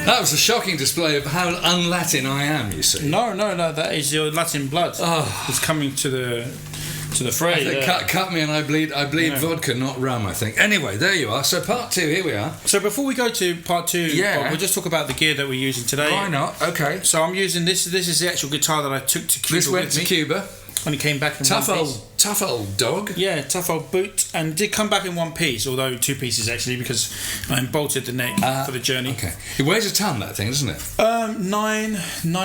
That was a shocking display of how un-Latin I am, you see. No, that is your Latin blood. It's coming to the fray. Cut me and I bleed vodka, not rum, I think. Anyway, there you are. So part 2, here we are. So before we go to part 2, Bob, we'll just talk about the gear that we're using today. Why not? Okay. So I'm using this. This is the actual guitar that I took to Cuba. This went to Cuba. And it came back in tough one piece. Tough old dog. Yeah, tough old boot. And it did come back in one piece, although 2 pieces actually, because I bolted the neck for the journey. Okay. It weighs a ton, that thing, doesn't it? 9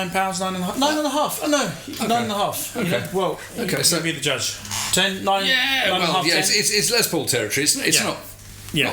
pounds, 9.5. 9.5. Oh, no, okay. 9.5. Okay. You know? Well, okay, so be the judge. 10, 9. Yeah, 9 well, 10. It's Les Paul territory. It's not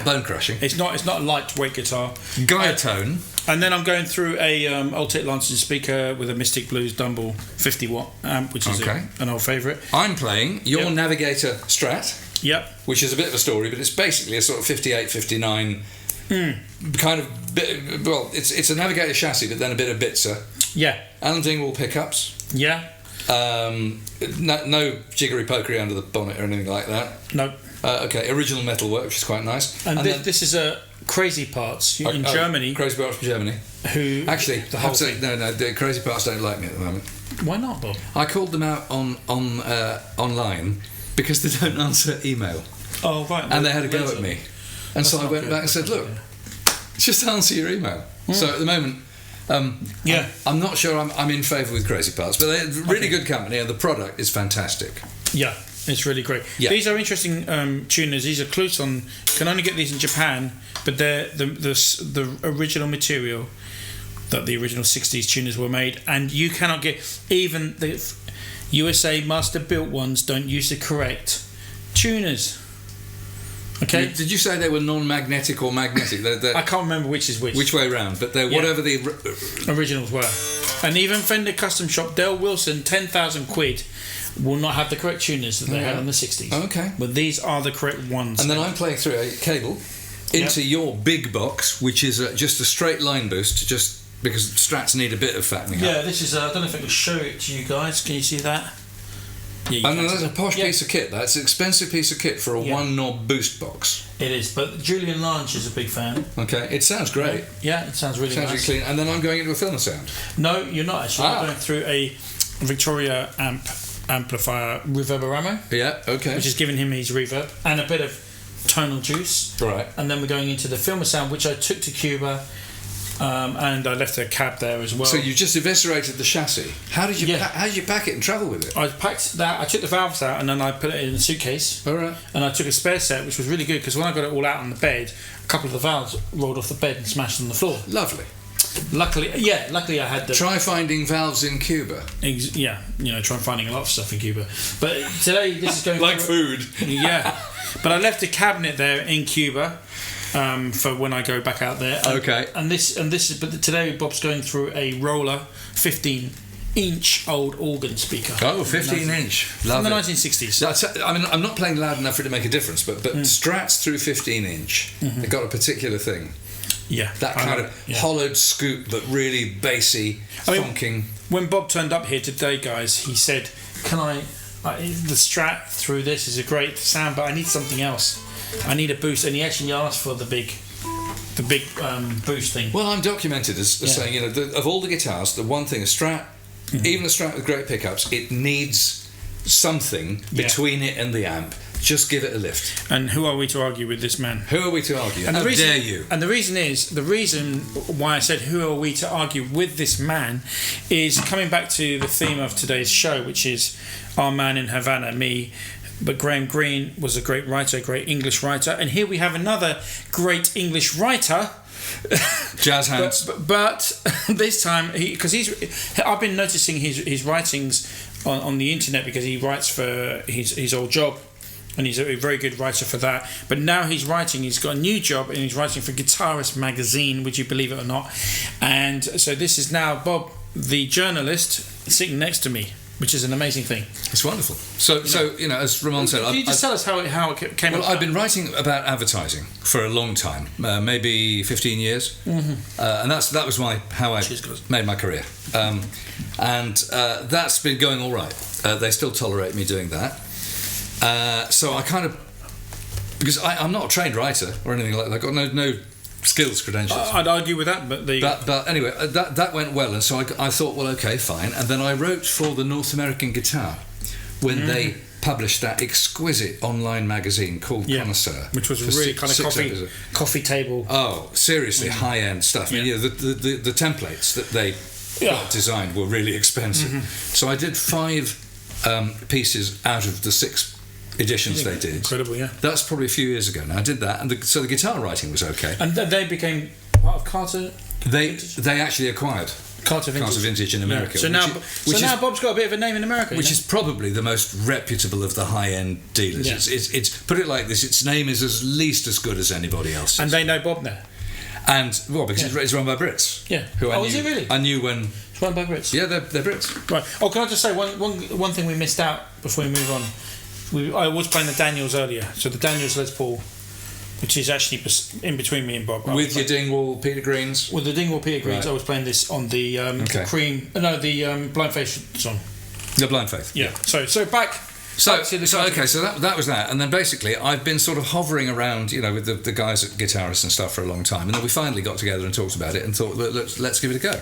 bone crushing. It's not a lightweight guitar. Gaia tone. And then I'm going through a Ultic Lansing speaker with a Mystic Blues Dumble 50 watt amp, which is an old favourite. I'm playing your Navigator Strat. Yep. Which is a bit of a story, but it's basically a sort of 58, 59 kind of bit. Well, it's a Navigator chassis, but then a bit of Bitzer. Yeah. Alan Dingwall pickups. Yeah. No jiggery pokery under the bonnet or anything like that. No. Okay, original metalwork, which is quite nice. And this is a Crazy Parts in Germany. Crazy Parts from Germany. Who actually? No. The Crazy Parts don't like me at the moment. Why not, Bob? I called them out online because they don't answer email. Oh right. And they had a go at me, and so I went back and said, "Look, just answer your email." So at the moment. I'm not sure I'm in favour with Crazy Parts, but they're really good company and the product is fantastic. Yeah, it's really great. Yeah. These are interesting tuners. These are Cluson. Can only get these in Japan, but they're the original material that the original 60s tuners were made, and you cannot get even the USA master built ones don't use the correct tuners. Okay. Did you say they were non-magnetic or magnetic? I can't remember which is which. Which way round, but they're whatever the originals were. And even Fender Custom Shop, Dale Wilson, 10,000 quid, will not have the correct tuners that they had in the 60s. Okay. But these are the correct ones. And then I'm playing through a cable into your big box, which is just a straight line boost, just because Strats need a bit of fattening up. Yeah, this is, I don't know if I can show it to you guys. Can you see that? Yeah, and that's a posh piece of kit. That's an expensive piece of kit for a one-knob boost box. It is, but Julian Lange is a big fan. Okay, it sounds great. Yeah, it sounds really nice. Really clean. And then I'm going into a Filmer sound. No, you're not actually. I'm going through a Victoria amplifier Reverberamo. Yeah, okay. Which is giving him his reverb and a bit of tonal juice. Right. And then we're going into the Filmer sound, which I took to Cuba. And I left a cab there as well. So you just eviscerated the chassis. How did you pack it and travel with it? I packed that. I took the valves out and then I put it in a suitcase. All right. And I took a spare set, which was really good because when I got it all out on the bed, a couple of the valves rolled off the bed and smashed on the floor. Lovely. Luckily I had the. Try finding valves in Cuba. Try finding a lot of stuff in Cuba. But today this is going like food. Yeah, but I left a cabinet there in Cuba. For when I go back out there. Okay. And this is. But today Bob's going through a Roller 15-inch old organ speaker. Oh, 15-inch. From the 1960s. I mean, I'm not playing loud enough for it to make a difference, but Strats through 15-inch, they've got a particular thing. Yeah. That kind of hollowed scoop, but really bassy, funking. When Bob turned up here today, guys, he said, "Can I? The Strat through this is a great sound, but I need something else. I need a boost," and he actually asked for the big boost thing. Well, I'm documented as saying, of all the guitars, the one thing, a Strat, even a Strat with great pickups, it needs something between it and the amp. Just give it a lift. And who are we to argue with this man? Who are we to argue? And How dare you? And the reason why I said who are we to argue with this man is coming back to the theme of today's show, which is our man in Havana, me. But Graham Greene was a great writer, a great English writer, and here we have another great English writer, jazz hands. But this time, because I've been noticing his writings on the internet because he writes for his old job, and he's a very good writer for that. But now he's got a new job, and he's writing for Guitarist magazine, would you believe it or not? And so this is now Bob, the journalist, sitting next to me, which is an amazing thing. It's wonderful. So as Ramon said... Can you just tell us how it came up? Well, I've been writing about advertising for a long time, maybe 15 years. Mm-hmm. And that was how I made my career. And that's been going all right. They still tolerate me doing that. So I kind of... Because I'm not a trained writer or anything like that. I've got no skills credentials. I'd argue with that, but but anyway, that went well, and so I thought, well, okay, fine. And then I wrote for the North American Guitar when they published that exquisite online magazine called Connoisseur, which was really kind of coffee table. Oh, seriously, high end stuff. I mean, the templates that they designed were really expensive. So I did 5 pieces out of the 6 editions they did. Incredible, yeah. That's probably a few years ago now. I did that, and so the guitar writing was okay. And they became part of Carter. They actually acquired Carter Vintage in America. So now Bob's got a bit of a name in America, which is probably the most reputable of the high-end dealers. Yeah. It's put it like this: its name is at least as good as anybody else's. And they know Bob now. And because it's run by Brits. Yeah. Is it really? I knew when. It's run by Brits. Yeah, they're Brits. Right. Oh, can I just say one thing we missed out before we move on? I was playing the Daniels earlier, so the Daniels Les Paul, which is actually in between me and Bob. With your Dingwall Peter Greens? With the Dingwall Peter Greens, I was playing this on the Blind Faith song. The Blind Faith. Yeah. So back. So that was that, and then basically I've been sort of hovering around, with the guys at Guitarist and stuff for a long time, and then we finally got together and talked about it and thought, let's give it a go.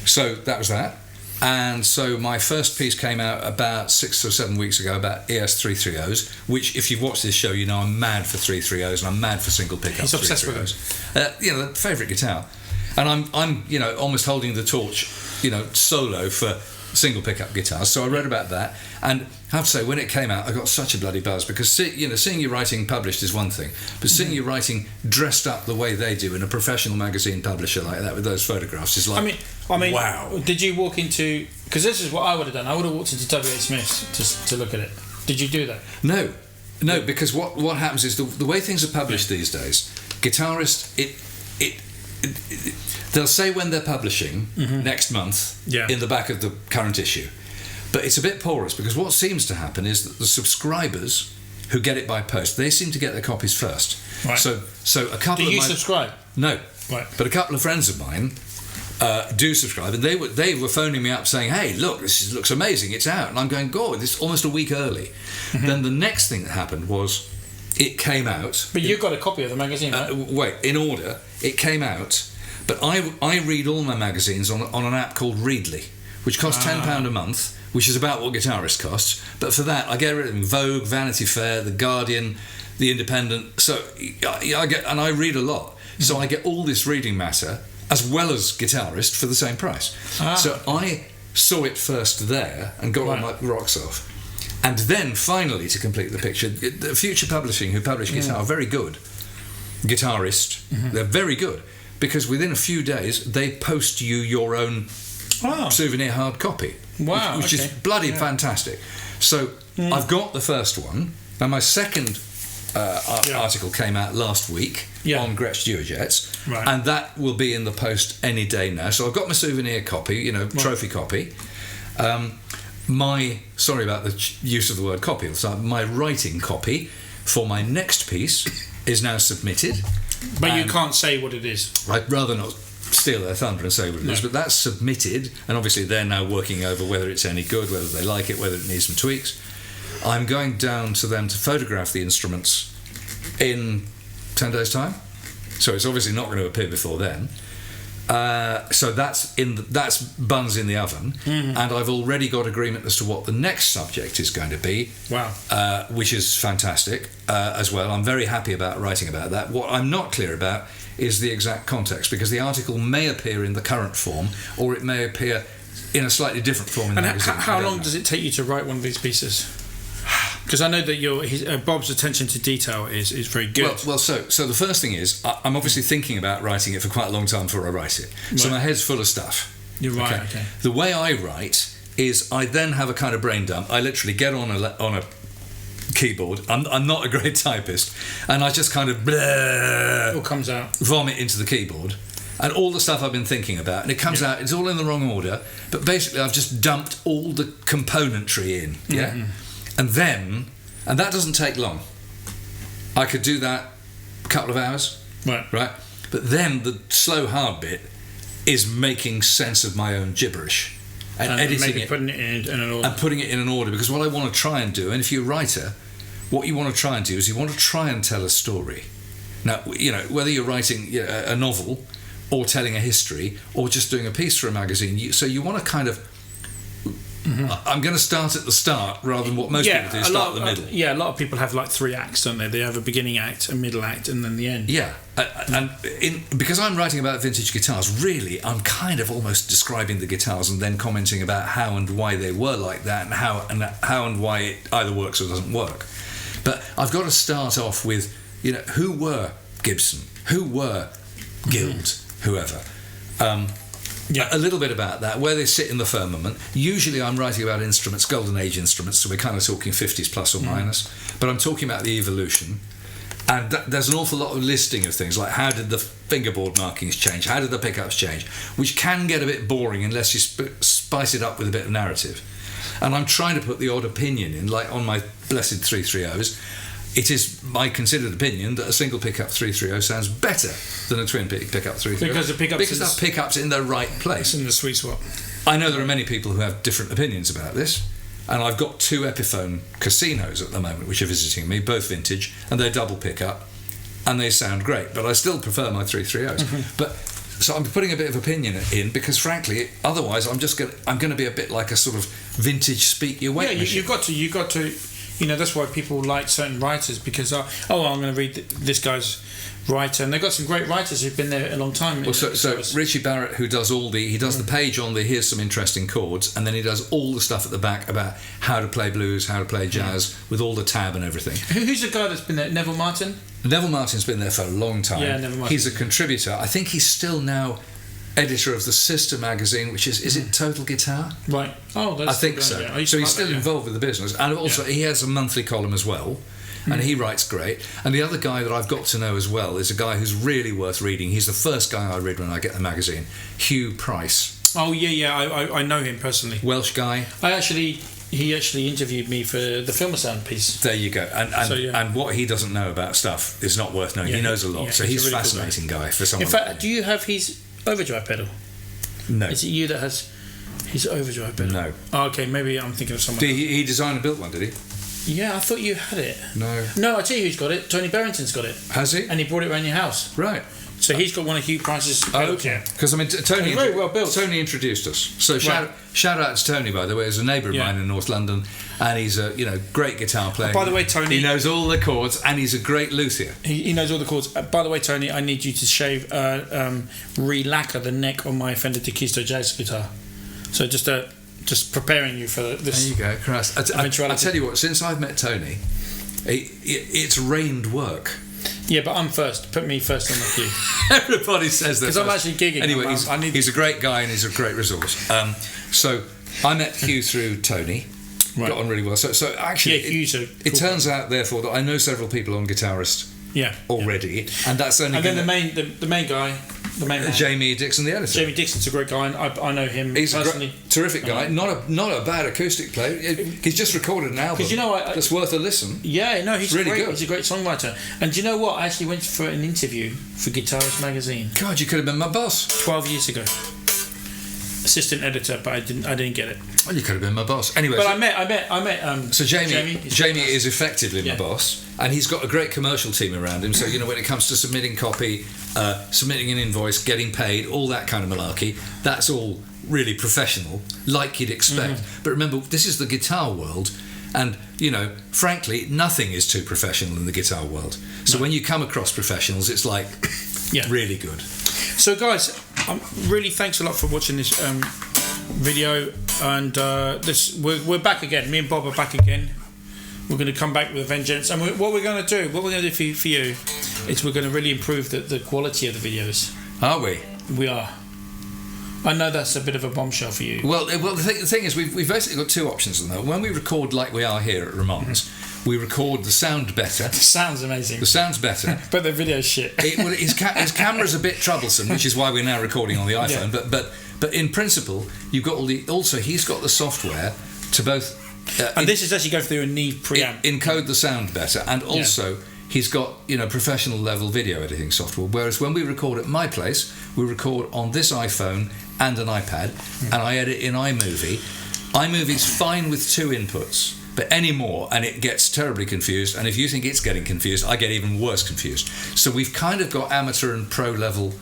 So that was that. And so my first piece came out about 6 or 7 weeks ago about ES 330s, which, if you've watched this show, I'm mad for 330s and I'm mad for single pickup. He's obsessed with those. The favourite guitar, and I'm almost holding the torch, solo for single pickup guitars. So I read about that, and I have to say, when it came out, I got such a bloody buzz because seeing your writing published is one thing, but seeing your writing dressed up the way they do in a professional magazine publisher like that with those photographs is like. I mean, wow. Did you walk into? Because this is what I would have done. I would have walked into W.H. Smith's to look at it. Did you do that? No, because what happens is the way things are published these days. Guitarist, they'll say when they're publishing next month in the back of the current issue, but it's a bit porous because what seems to happen is that the subscribers who get it by post, they seem to get their copies first. Right. So a couple. Do you subscribe? No. Right. But a couple of friends of mine do subscribe, and they were phoning me up saying, "Hey, look, this looks amazing. It's out." And I'm going, "God, this is almost a week early." Then the next thing that happened was it came out. But you got a copy of the magazine, right? Wait, in order. It came out, but I read all my magazines on an app called Readly, which costs £10 a month, which is about what Guitarist costs. But for that, I get rid of Vogue, Vanity Fair, The Guardian, The Independent. So I read a lot. So I get all this reading matter as well as Guitarist for the same price. So I saw it first there and got all my rocks off. And then finally, to complete the picture, Future Publishing, who publish Guitar, are very good. Guitarist, they're very good, because within a few days they post you your own souvenir hard copy, which is bloody fantastic. So I've got the first one, and my second article came out last week on Gretsch Duojets, and that will be in the post any day now. So I've got my souvenir copy, trophy copy. Sorry about the use of the word copy. So my writing copy for my next piece is now submitted. But you can't say what it is. I'd rather not steal their thunder and say what it is, but that's submitted, and obviously they're now working over whether it's any good, whether they like it, whether it needs some tweaks. I'm going down to them to photograph the instruments in 10 days' time, so it's obviously not going to appear before then. So that's buns in the oven, and I've already got agreement as to what the next subject is going to be. Wow! Which is fantastic as well. I'm very happy about writing about that. What I'm not clear about is the exact context, because the article may appear in the current form, or it may appear in a slightly different form in the magazine. How long does it take you to write one of these pieces? Because I know that Bob's attention to detail is very good. Well, so the first thing is I'm obviously thinking about writing it for quite a long time before I write it. Right. So my head's full of stuff. You're right. Okay. The way I write is I then have a kind of brain dump. I literally get on a keyboard. I'm not a great typist, and I just kind of it all comes out, vomit into the keyboard, and all the stuff I've been thinking about, and it comes out. It's all in the wrong order, but basically I've just dumped all the componentry in. Yeah. And that doesn't take long. I could do that a couple of hours. Right. But then the slow, hard bit is making sense of my own gibberish and editing it. Putting it in an order. And putting it in an order, because what I want to try and do, and if you're a writer, what you want to try and do is you want to try and tell a story. Now, whether you're writing a novel or telling a history or just doing a piece for a magazine, so you want to kind of. I'm going to start at the start rather than what most people do, start at the middle. A lot of people have like 3 acts, don't they? They have a beginning act, a middle act, and then the end. Yeah, and because I'm writing about vintage guitars, really, I'm kind of almost describing the guitars and then commenting about how and why they were like that, and how and why it either works or doesn't work. But I've got to start off with, who were Gibson, who were Guild, whoever. A little bit about that, where they sit in the firmament. Usually I'm writing about instruments, golden age instruments, so we're kind of talking 50s plus or minus, but I'm talking about the evolution. And there's an awful lot of listing of things, like how did the fingerboard markings change, how did the pickups change, which can get a bit boring unless you spice it up with a bit of narrative. And I'm trying to put the odd opinion in, like on my blessed 330s. It is my considered opinion that a single pickup 330 sounds better than a twin pickup 330 because that pickup's in the right place, in the sweet spot. I know there are many people who have different opinions about this, and I've got 2 Epiphone Casinos at the moment which are visiting me, both vintage, and they're double pickup, and they sound great. But I still prefer my 330s. But so I'm putting a bit of opinion in because, frankly, otherwise I'm going to be a bit like a sort of vintage speak your weight machine. You've got to. That's why people like certain writers, because I'm going to read this guy's writer, and they've got some great writers who've been there a long time. Well, so Richie Barrett, who does the page on the here's some interesting chords, and then he does all the stuff at the back about how to play blues, how to play jazz, with all the tab and everything. Who's the guy that's been there? Neville Martin? Neville Martin's been there for a long time. Yeah, Neville Martin. He's a contributor. I think he's still now editor of the sister magazine, which is it Total Guitar? Right. Oh, that's I think so. Yeah. So he's still involved with the business, and also he has a monthly column as well, and he writes great. And the other guy that I've got to know as well is a guy who's really worth reading. He's the first guy I read when I get the magazine, Hugh Price. Oh yeah, I know him personally. Welsh guy. He actually interviewed me for the Film Sound piece. There you go. And what he doesn't know about stuff is not worth knowing. He knows a lot. Yeah, so he's a really fascinating guy for someone. In fact, do you have his overdrive pedal? No. Is it you that has his overdrive pedal? No. Oh, okay, maybe I'm thinking of someone else. He designed and built one, did he? Yeah, I thought you had it. No, I tell you who's got it. Tony Barrington's got it. Has he? And he brought it around your house. Right. So he's got one of Hugh Price's pedals. Okay. Because Tony, very well built. Tony introduced us. So shout out to Tony, by the way. He's a neighbour of mine in North London, and he's a great guitar player. By the way, Tony, he knows all the chords, and he's a great luthier. He knows all the chords. By the way, Tony, I need you to shave, re-lacquer the neck on my Fender Taquisto jazz guitar. So just preparing you for this. There you go, Christ. I tell you what, since I've met Tony, it's rained work. Yeah, but I'm first. Put me first on the queue. Everybody says that. Because I'm actually gigging. Anyway, he's a great guy and he's a great resource. So I met Hugh through Tony. Right. Got on really well. So actually, it turns out therefore that I know several people on Guitarist. Already, and that's only. And then the main guy, the main man. Jamie Dixon, the editor. Jamie Dixon's a great guy, and I know him he's personally. Terrific guy. Not a bad acoustic player. He's just recorded an album. That's worth a listen. Yeah, no, he's really great. Good. He's a great songwriter. And do you know what? I actually went for an interview for Guitarist magazine. God, you could have been my boss. 12 years ago. Assistant editor, but I didn't get it. Well, you could have been my boss. Anyway, but I met. So Jamie is effectively my boss, and he's got a great commercial team around him. So when it comes to submitting copy, submitting an invoice, getting paid, all that kind of malarkey, that's all really professional, like you'd expect. But remember, this is the guitar world, and frankly, nothing is too professional in the guitar world. So when you come across professionals, it's like really good. So guys, really thanks a lot for watching this video, and we're back again. Me and Bob are back again. We're going to come back with a vengeance, and what we're going to do for you is we're going to really improve the quality of the videos. Are we? We are. I know that's a bit of a bombshell for you. Well, the thing is, we've basically got 2 options at the moment. When we record like we are here at Ramon's, we record the sound better. The sound's amazing. The sound's better. But the video's shit. His camera's a bit troublesome, which is why we're now recording on the iPhone. Yeah. But in principle, you've got also he's got the software to both. And this is actually go through a Neve preamp. Encode the sound better, and also he's got professional level video editing software. Whereas when we record at my place, we record on this iPhone and an iPad, and I edit in iMovie. iMovie's fine with 2 inputs. But anymore, and it gets terribly confused. And if you think it's getting confused, I get even worse confused. So we've kind of got amateur and pro level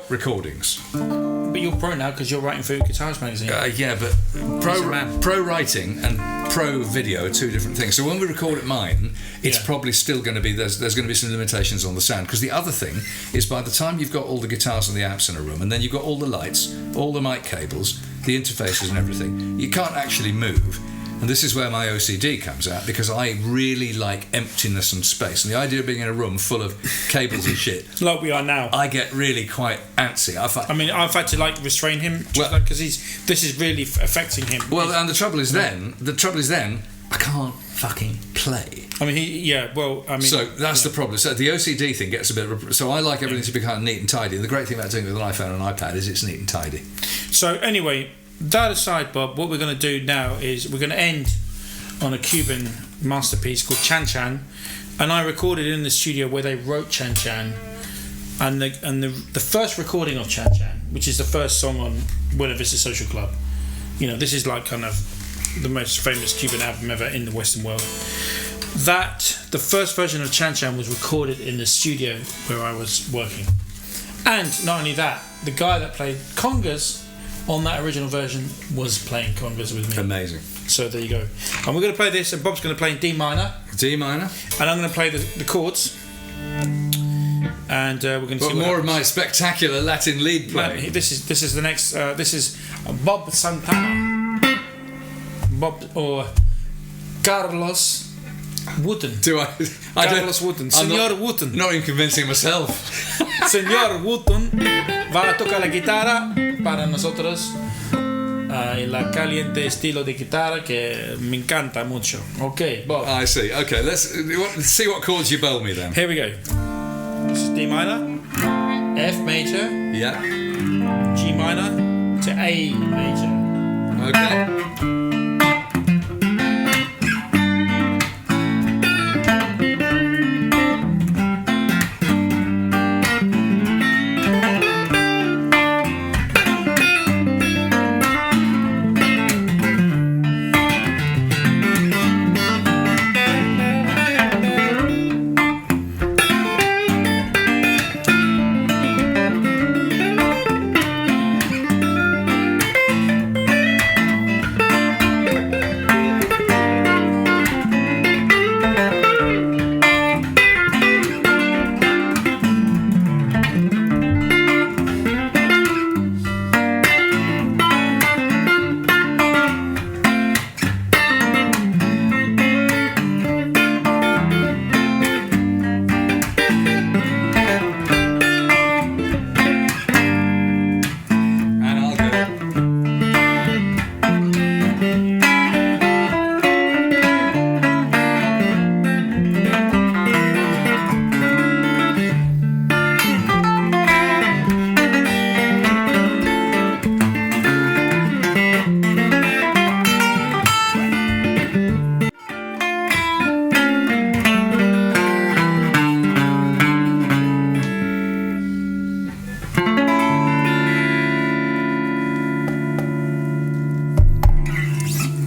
recordings. But you're pro now because you're writing for Guitarist magazine. Yeah, but pro writing and pro video are two different things. So when we record at mine, it's probably still going to be there's going to be some limitations on the sound, because the other thing is by the time you've got all the guitars and the amps in a room, and then you've got all the lights, all the mic cables, the interfaces and everything, you can't actually move. And this is where my OCD comes out, because I really like emptiness and space. And the idea of being in a room full of cables and shit, like we are now, I get really quite antsy. I've had to restrain him, because this is really affecting him. Well, and the trouble is then I can't fucking play. So that's the problem. So the OCD thing gets a bit. So I like everything to be kind of neat and tidy. And the great thing about doing it with an iPhone and an iPad is it's neat and tidy. So anyway, that aside, Bob, what we're going to do now is we're going to end on a Cuban masterpiece called Chan Chan, and I recorded in the studio where they wrote Chan Chan, and the first recording of Chan Chan, which is the first song on Buena Vista Social Club. This is like kind of the most famous Cuban album ever in the Western world. The first version of Chan Chan was recorded in the studio where I was working, and not only that, the guy that played congas on that original version was playing congas with me. Amazing. So there you go. And we're going to play this, and Bob's going to play in D minor. D minor. And I'm going to play the chords. And we're going to see more of my spectacular Latin lead playing. No, this is the next. This is Bob Santana. Bob or Carlos Wooten. Carlos Wooten. Senor Wooten. Not even convincing myself. Señor Wooten va a tocar la guitarra para nosotros, la caliente estilo de guitarra que me encanta mucho. Okay, Bob. I see. Okay, let's see what chords you bowl me then. Here we go. This is D minor, F major, G minor to A major. Okay.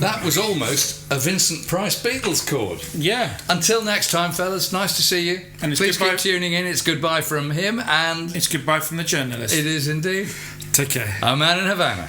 That was almost a Vincent Price Beatles chord. Yeah. Until next time, fellas, nice to see you. And please keep tuning in. It's goodbye from him, and it's goodbye from the journalist. It is indeed. Take care. A man in Havana.